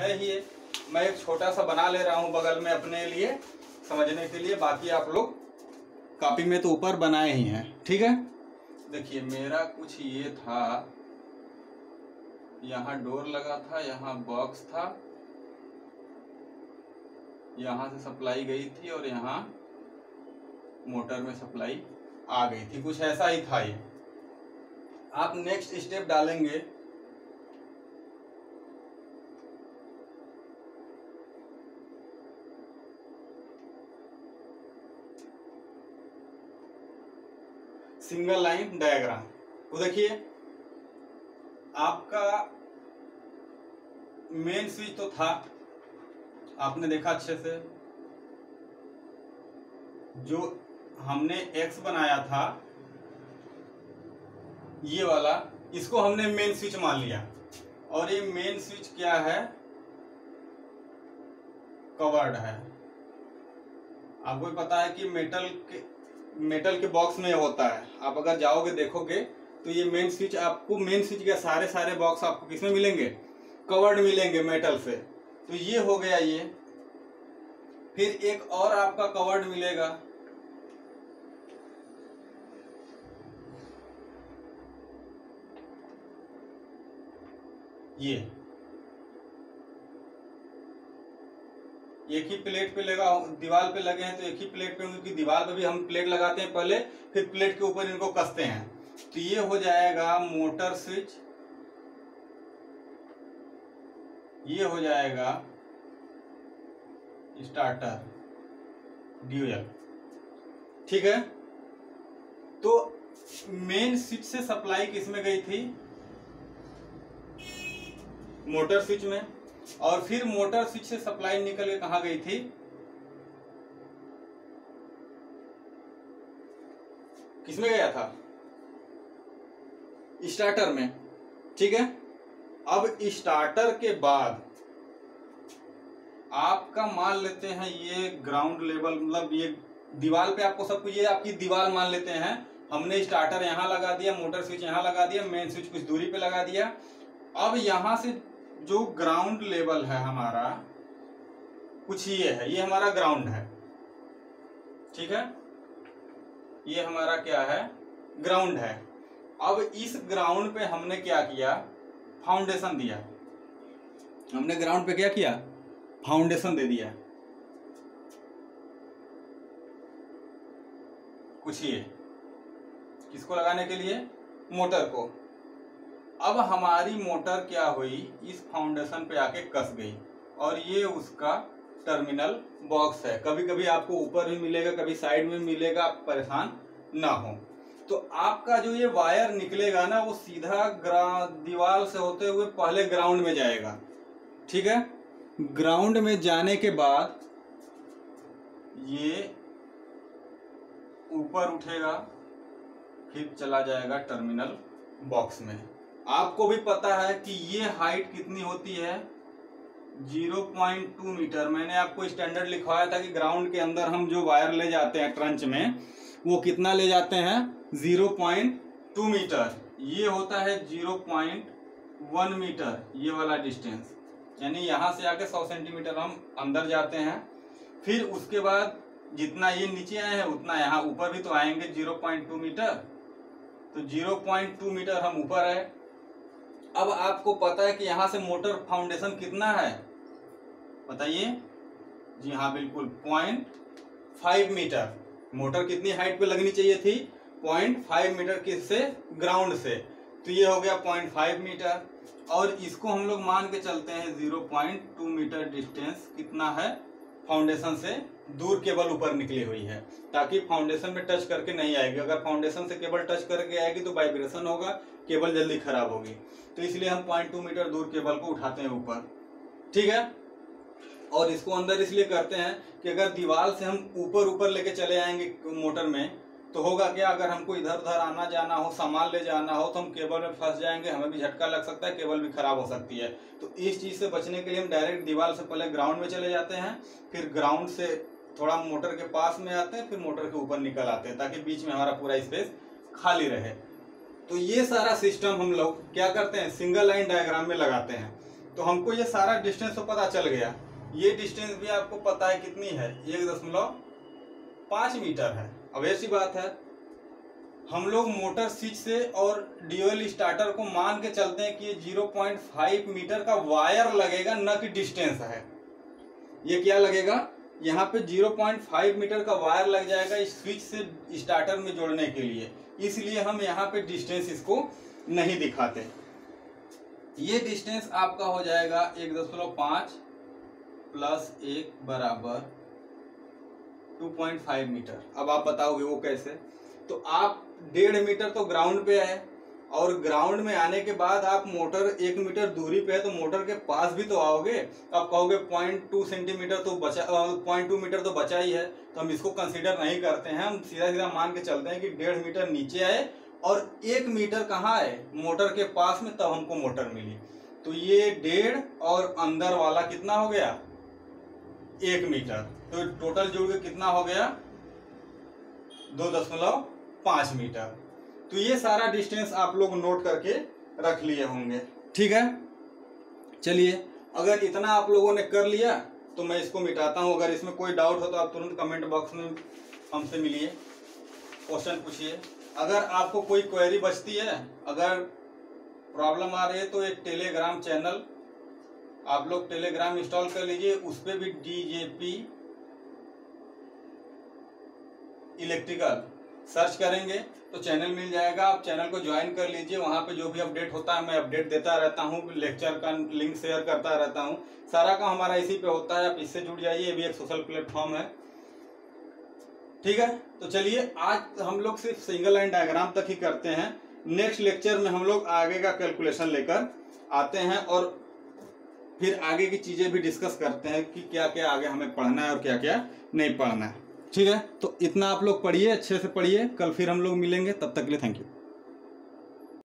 मैं एक छोटा सा बना ले रहा हूँ बगल में अपने लिए समझने के लिए, बाकी आप लोग कॉपी में तो ऊपर बनाए ही हैं। ठीक है, देखिए मेरा कुछ ये था, यहाँ डोर लगा था, यहाँ बॉक्स था, यहाँ से सप्लाई गई थी और यहाँ मोटर में सप्लाई आ गई थी, कुछ ऐसा ही था ये। आप नेक्स्ट स्टेप डालेंगे, सिंगल लाइन डायग्राम। तो देखिए आपका मेन स्विच तो था, आपने देखा अच्छे से, जो हमने एक्स बनाया था ये वाला, इसको हमने मेन स्विच मान लिया। और ये मेन स्विच क्या है, कवर्ड है। आपको पता है कि मेटल के बॉक्स में होता है, आप अगर जाओगे देखोगे तो ये मेन स्विच आपको, मेन स्विच के सारे बॉक्स आपको किसमें मिलेंगे, कवर्ड मिलेंगे मेटल से। तो ये हो गया ये। फिर एक और आपका कवर्ड मिलेगा, ये एक ही प्लेट पे लगा, दीवार पे लगे हैं तो एक ही प्लेट पे, क्योंकि दीवार पे भी हम प्लेट लगाते हैं पहले, फिर प्लेट के ऊपर इनको कसते हैं। तो ये हो जाएगा मोटर स्विच, ये हो जाएगा स्टार्टर ड्यूअल। ठीक है, तो मेन स्विच से सप्लाई किसमें गई थी, मोटर स्विच में, और फिर मोटर स्विच से सप्लाई निकल के कहां गई थी, किसमें गया था, स्टार्टर में। ठीक है, अब स्टार्टर के बाद आपका मान लेते हैं ये ग्राउंड लेवल, मतलब ये दीवार पे आपको सब कुछ, ये आपकी दीवार मान लेते हैं। हमने स्टार्टर यहां लगा दिया, मोटर स्विच यहां लगा दिया, मेन स्विच कुछ दूरी पे लगा दिया। अब यहां से जो ग्राउंड लेवल है हमारा, कुछ ये है, ये हमारा ग्राउंड है। ठीक है, ये हमारा क्या है, ग्राउंड है। अब इस ग्राउंड पे हमने क्या किया, फाउंडेशन दिया। हमने ग्राउंड पे क्या किया, फाउंडेशन दे दिया, कुछ ये, किसको लगाने के लिए, मोटर को। अब हमारी मोटर क्या हुई, इस फाउंडेशन पे आके कस गई, और ये उसका टर्मिनल बॉक्स है। कभी कभी आपको ऊपर भी मिलेगा, कभी साइड में मिलेगा, आप परेशान ना हो। तो आपका जो ये वायर निकलेगा ना, वो सीधा दीवार से होते हुए पहले ग्राउंड में जाएगा। ठीक है, ग्राउंड में जाने के बाद ये ऊपर उठेगा, फिर चला जाएगा टर्मिनल बॉक्स में। आपको भी पता है कि ये हाइट कितनी होती है, 0.2 मीटर। मैंने आपको स्टैंडर्ड लिखवाया था कि ग्राउंड के अंदर हम जो वायर ले जाते हैं ट्रंच में, वो कितना ले जाते हैं, 0.2 मीटर। ये होता है 0.1 मीटर, ये वाला डिस्टेंस, यानी यहां से आके 100 सेंटीमीटर हम अंदर जाते हैं। फिर उसके बाद जितना ये नीचे आए हैं उतना यहाँ ऊपर भी तो आएंगे, 0.2 मीटर। तो 0.2 मीटर हम ऊपर है। अब आपको पता है कि यहां से मोटर फाउंडेशन कितना है, बताइए। जी हाँ, बिल्कुल 0.5 मीटर। मोटर कितनी हाइट पे लगनी चाहिए थी, 0.5 मीटर, किससे, ग्राउंड से। तो ये हो गया 0.5 मीटर, और इसको हम लोग मान के चलते हैं 0.2 मीटर डिस्टेंस कितना है, फाउंडेशन से दूर केबल ऊपर निकली हुई है, ताकि फाउंडेशन में टच करके नहीं आएगी। अगर फाउंडेशन से केबल टच करके आएगी तो वाइब्रेशन होगा, केबल जल्दी खराब होगी। तो इसलिए हम 0.2 मीटर दूर केबल को उठाते हैं ऊपर। ठीक है, और इसको अंदर इसलिए करते हैं कि अगर दीवार से हम ऊपर लेके चले आएंगे मोटर में, तो होगा क्या, अगर हमको इधर उधर आना जाना हो, सामान ले जाना हो, तो हम केबल में फंस जाएंगे, हमें भी झटका लग सकता है, केबल भी खराब हो सकती है। तो इस चीज से बचने के लिए हम डायरेक्ट दीवार से पहले ग्राउंड में चले जाते हैं, फिर ग्राउंड से थोड़ा मोटर के पास में आते हैं, फिर मोटर के ऊपर निकल आते हैं, ताकि बीच में हमारा पूरा स्पेस खाली रहे। तो ये सारा सिस्टम हम लोग क्या करते हैं, सिंगल लाइन डायग्राम में लगाते हैं। तो हमको ये सारा डिस्टेंस तो पता चल गया, ये डिस्टेंस भी आपको पता है कितनी है, 1.5 मीटर है। अब ऐसी बात है, हम लोग मोटर स्विच से और ड्यूअल स्टार्टर को मान के चलते हैं कि ये 0.5 मीटर का वायर लगेगा, न कि डिस्टेंस है। ये क्या लगेगा, यहाँ पे 0.5 मीटर का वायर लग जाएगा इस स्विच से स्टार्टर में जोड़ने के लिए, इसलिए हम यहाँ पे डिस्टेंस इसको नहीं दिखाते। ये डिस्टेंस आपका हो जाएगा 1.5 प्लस 1 बराबर 2.5 मीटर। अब आप बताओगे वो कैसे, तो आप 1.5 मीटर तो ग्राउंड पे है, और ग्राउंड में आने के बाद आप मोटर 1 मीटर दूरी पे है, तो मोटर के पास भी तो आओगे। आप कहोगे 0.2 सेंटीमीटर तो बचा, 0.2 मीटर तो बचा ही है, तो हम इसको कंसीडर नहीं करते हैं। हम सीधा सीधा मान के चलते हैं कि 1.5 मीटर नीचे आए और 1 मीटर कहाँ है, मोटर के पास में, तब हमको मोटर मिली। तो ये 1.5 और अंदर वाला कितना हो गया, 1 मीटर, तो टोटल जोड़ के कितना हो गया, 2.5 मीटर। तो ये सारा डिस्टेंस आप लोग नोट करके रख लिए होंगे, ठीक है। चलिए, अगर इतना आप लोगों ने कर लिया तो मैं इसको मिटाता हूं। अगर इसमें कोई डाउट हो तो आप तुरंत कमेंट बॉक्स में हमसे मिलिए, क्वेश्चन पूछिए। अगर आपको कोई क्वेरी बचती है, अगर प्रॉब्लम आ रही है, तो एक टेलीग्राम चैनल आप लोग टेलीग्राम इंस्टॉल कर लीजिए, उस पर भी DJP इलेक्ट्रिकल सर्च करेंगे तो चैनल मिल जाएगा। आप चैनल को ज्वाइन कर लीजिए, वहाँ पे जो भी अपडेट होता है मैं अपडेट देता रहता हूँ, लेक्चर का लिंक शेयर करता रहता हूँ, सारा काम हमारा इसी पे होता है। आप इससे जुड़ जाइए, ये भी एक सोशल प्लेटफॉर्म है, ठीक है। तो चलिए, आज हम लोग सिर्फ सिंगल लाइन डायग्राम तक ही करते हैं। नेक्स्ट लेक्चर में हम लोग आगे का कैलकुलेशन लेकर आते हैं और फिर आगे की चीजें भी डिस्कस करते हैं कि क्या क्या आगे हमें पढ़ना है और क्या क्या नहीं पढ़ना है, ठीक है। तो इतना आप लोग पढ़िए, अच्छे से पढ़िए, कल फिर हम लोग मिलेंगे, तब तक के लिए थैंक यू।